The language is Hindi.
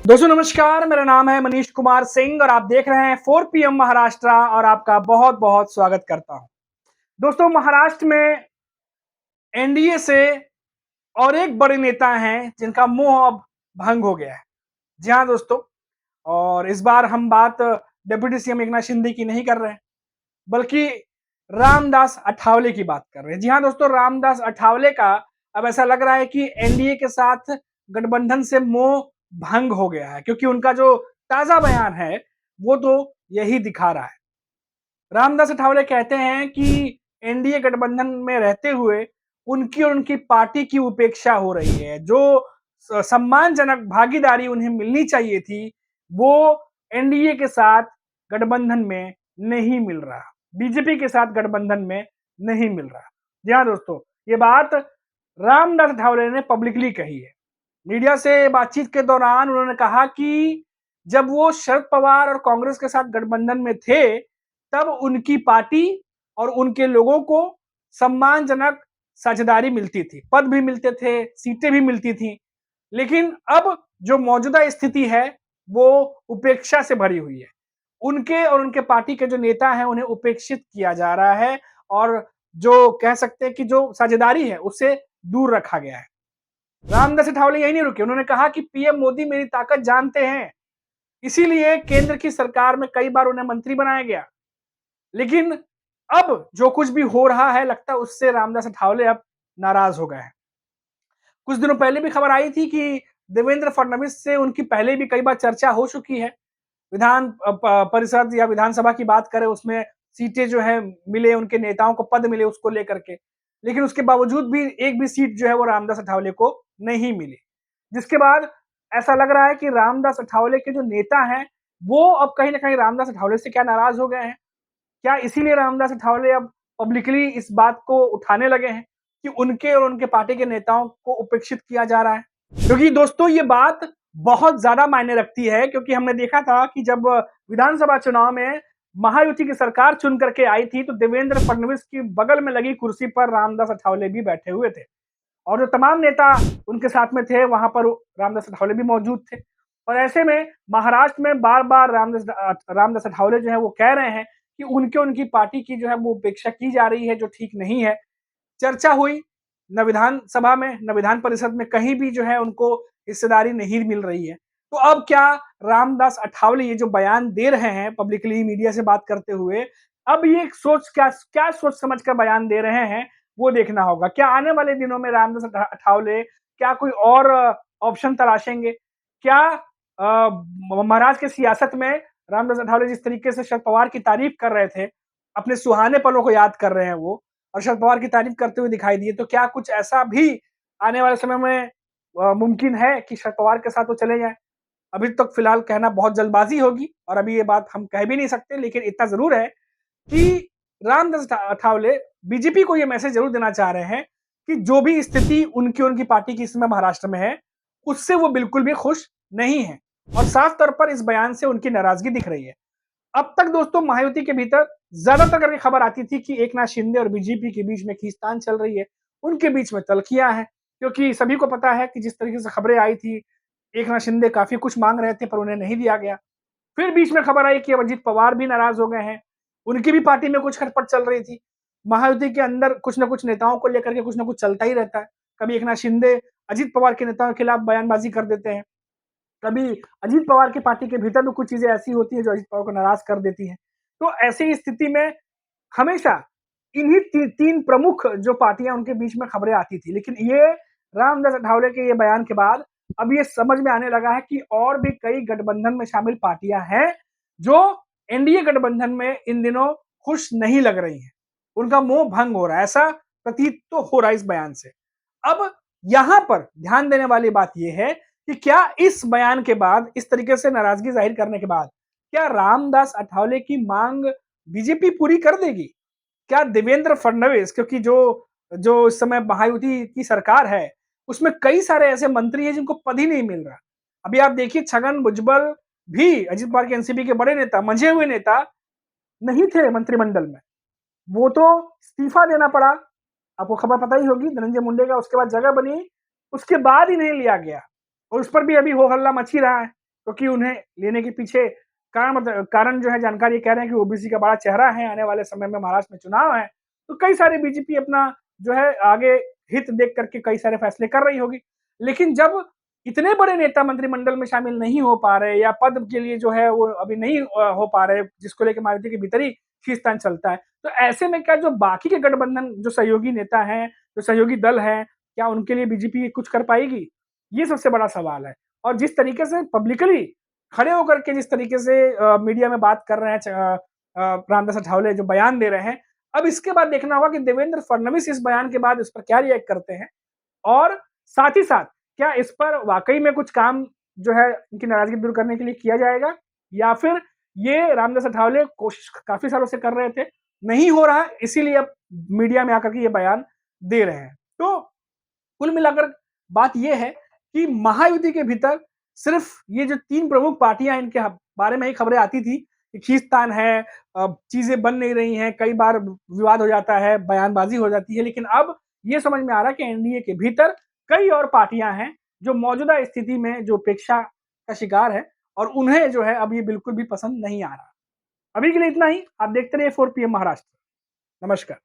दोस्तों नमस्कार, मेरा नाम है मनीष कुमार सिंह और आप देख रहे हैं 4 पीएम महाराष्ट्र और आपका बहुत बहुत स्वागत करता हूं। दोस्तों महाराष्ट्र में एनडीए से और एक बड़े नेता हैं जिनका मोह अब भंग हो गया है। जी हाँ दोस्तों, और इस बार हम बात डिप्टी सीएम एकनाथ शिंदे की नहीं कर रहे हैं, बल्कि रामदास अठावले की बात कर रहे हैं। जी हाँ दोस्तों, रामदास अठावले का अब ऐसा लग रहा है कि एनडीए के साथ गठबंधन से मोह भंग हो गया है, क्योंकि उनका जो ताजा बयान है वो तो यही दिखा रहा है। रामदास अठावले कहते हैं कि एनडीए गठबंधन में रहते हुए उनकी और उनकी पार्टी की उपेक्षा हो रही है। जो सम्मानजनक भागीदारी उन्हें मिलनी चाहिए थी, वो एनडीए के साथ गठबंधन में नहीं मिल रहा, बीजेपी के साथ गठबंधन में नहीं मिल रहा। जी हाँ दोस्तों, ये बात रामदास अठावले ने पब्लिकली कही है। मीडिया से बातचीत के दौरान उन्होंने कहा कि जब वो शरद पवार और कांग्रेस के साथ गठबंधन में थे, तब उनकी पार्टी और उनके लोगों को सम्मानजनक साझेदारी मिलती थी, पद भी मिलते थे, सीटें भी मिलती थी। लेकिन अब जो मौजूदा स्थिति है, वो उपेक्षा से भरी हुई है। उनके और उनके पार्टी के जो नेता हैं, उन्हें उपेक्षित किया जा रहा है और जो कह सकते हैं कि जो साझेदारी है, उससे दूर रखा गया है। रामदास अठावले यही नहीं रुके, उन्होंने कहा कि पीएम मोदी मेरी ताकत जानते हैं, इसीलिए केंद्र की सरकार में कई बार उन्हें मंत्री बनाया गया। लेकिन अब जो कुछ भी हो रहा है, लगता है उससे रामदास अठावले अब नाराज हो गए हैं। कुछ दिनों पहले भी खबर आई थी कि देवेंद्र फडणवीस से उनकी पहले भी कई बार चर्चा हो चुकी है। विधान परिषद या विधानसभा की बात करें, उसमें सीटें जो है मिले, उनके नेताओं को पद मिले उसको लेकर के। लेकिन उसके बावजूद भी एक भी सीट जो है वो रामदास अठावले को नहीं मिली। जिसके बाद ऐसा लग रहा है कि रामदास अठावले के जो नेता हैं, वो अब कहीं न कहीं रामदास अठावले से क्या नाराज हो गए हैं? क्या इसीलिए रामदास अठावले अब पब्लिकली इस बात को उठाने लगे हैं कि उनके और उनके पार्टी के नेताओं को उपेक्षित किया जा रहा है? क्योंकि दोस्तों ये बात बहुत ज्यादा मायने रखती है, क्योंकि हमने देखा था कि जब विधानसभा चुनाव में महायुति की सरकार चुन करके आई थी, तो देवेंद्र फडणवीस की बगल में लगी कुर्सी पर रामदास अठावले भी बैठे हुए थे और जो तमाम नेता उनके साथ में थे, वहां पर रामदास अठावले भी मौजूद थे। और ऐसे में महाराष्ट्र में बार बार रामदास अठावले जो है वो कह रहे हैं कि उनके उनकी पार्टी की जो है वो उपेक्षा की जा रही है, जो ठीक नहीं है। चर्चा हुई, न विधानसभा में न विधान परिषद में, कहीं भी जो है उनको हिस्सेदारी नहीं मिल रही है। तो अब क्या रामदास अठावले ये जो बयान दे रहे हैं पब्लिकली मीडिया से बात करते हुए, अब ये सोच क्या क्या सोच समझ कर बयान दे रहे हैं, वो देखना होगा। क्या आने वाले दिनों में रामदास अठावले क्या कोई और ऑप्शन तलाशेंगे? क्या महाराष्ट्र की सियासत में रामदास अठावले जिस तरीके से शरद पवार की तारीफ कर रहे थे, अपने सुहाने पलों को याद कर रहे हैं वो, और शरद पवार की तारीफ करते हुए दिखाई दिए, तो क्या कुछ ऐसा भी आने वाले समय में मुमकिन है कि शरद पवार के साथ वो चले जाएं? अभी तक फिलहाल कहना बहुत जल्दबाजी होगी और अभी ये बात हम कह भी नहीं सकते, लेकिन इतना जरूर है कि रामदास अठावले बीजेपी को ये मैसेज जरूर देना चाह रहे हैं कि जो भी स्थिति उनकी उनकी पार्टी की इस समय महाराष्ट्र में है, उससे वो बिल्कुल भी खुश नहीं है और साफ तौर पर इस बयान से उनकी नाराजगी दिख रही है। अब तक दोस्तों महायुति के भीतर ज्यादातर करके खबर आती थी कि एकनाथ शिंदे और बीजेपी के बीच में खींचतान चल रही है, उनके बीच में तल्खियां हैं, क्योंकि सभी को पता है कि जिस तरीके से खबरें आई थी, एकनाथ शिंदे काफी कुछ मांग रहे थे पर उन्हें नहीं दिया गया। फिर बीच में खबर आई कि अजित पवार भी नाराज हो गए हैं, उनकी भी पार्टी में कुछ खटपट चल रही थी। महायुति के अंदर कुछ न कुछ नेताओं को लेकर के कुछ न कुछ चलता ही रहता है। कभी एकनाथ शिंदे अजित पवार के नेताओं के खिलाफ बयानबाजी कर देते हैं, कभी अजित पवार की पार्टी के भीतर भी कुछ चीजें ऐसी होती है जो अजित पवार को नाराज कर देती है। तो ऐसी स्थिति में हमेशा इन्हीं तीन प्रमुख जो पार्टियां उनके बीच में खबरें आती थी, लेकिन ये रामदास अठावले के ये बयान के बाद अब ये समझ में आने लगा है कि और भी कई गठबंधन में शामिल पार्टियां हैं जो एनडीए गठबंधन में इन दिनों खुश नहीं लग रही हैं, उनका मोह भंग हो रहा है, ऐसा प्रतीत तो हो रहा है इस बयान से। अब यहां पर ध्यान देने वाली बात यह है कि क्या इस बयान के बाद, इस तरीके से नाराजगी जाहिर करने के बाद, क्या रामदास अठावले की मांग बीजेपी पूरी कर देगी? क्या देवेंद्र फडणवीस, क्योंकि जो जो इस समय महायुति की सरकार है, उसमें कई सारे ऐसे मंत्री हैं जिनको पद ही नहीं मिल रहा। अभी आप देखिए, छगन भुजबल भी अजित पवार के एनसीपी के बड़े नेता, मंझे हुए नेता नहीं थे मंत्रिमंडल में, वो तो इस्तीफा देना पड़ा। आपको खबर पता ही होगी, धनंजय मुंडे का उसके बाद जगह बनी, उसके बाद ही नहीं लिया गया और उस पर भी अभी हो हल्ला मच ही रहा है। क्योंकि उन्हें लेने के पीछे कारण जो है जानकारी कह रहे हैं कि ओबीसी का बड़ा चेहरा है, आने वाले समय में महाराष्ट्र में चुनाव है, तो कई सारे बीजेपी अपना जो है आगे हित देख करके कई सारे फैसले कर रही होगी। लेकिन जब इतने बड़े नेता मंत्रिमंडल में शामिल नहीं हो पा रहे या पद के लिए जो है वो अभी नहीं हो पा रहे, जिसको लेके मायावती के भीतर ही खींचतान चलता है, तो ऐसे में क्या जो बाकी के गठबंधन जो सहयोगी नेता हैं, जो सहयोगी दल हैं, क्या उनके लिए बीजेपी कुछ कर पाएगी? ये सबसे बड़ा सवाल है। और जिस तरीके से पब्लिकली खड़े होकर के जिस तरीके से मीडिया में बात कर रहे हैं रामदास अठावले जो बयान दे रहे हैं, अब इसके बाद देखना होगा कि देवेंद्र फडणवीस इस बयान के बाद इस पर क्या रिएक्ट करते हैं और साथ ही साथ क्या इस पर वाकई में कुछ काम जो है इनकी नाराजगी दूर करने के लिए किया जाएगा या फिर ये रामदास अठावले कोशिश काफी सालों से कर रहे थे, नहीं हो रहा है इसीलिए अब मीडिया में आकर के ये बयान दे रहे हैं। तो कुल मिलाकर बात ये है कि महायुति के भीतर सिर्फ ये जो 3 प्रमुख पार्टियां इनके बारे में ही खबरें आती थी कि खींचतान है, चीजें बन नहीं रही हैं, कई बार विवाद हो जाता है, बयानबाजी हो जाती है, लेकिन अब ये समझ में आ रहा है कि एनडीए के भीतर कई और पार्टियां हैं जो मौजूदा स्थिति में जो उपेक्षा का शिकार है और उन्हें जो है अब ये बिल्कुल भी पसंद नहीं आ रहा। अभी के लिए इतना ही। आप देखते रहिए 4 पीएम महाराष्ट्र। नमस्कार।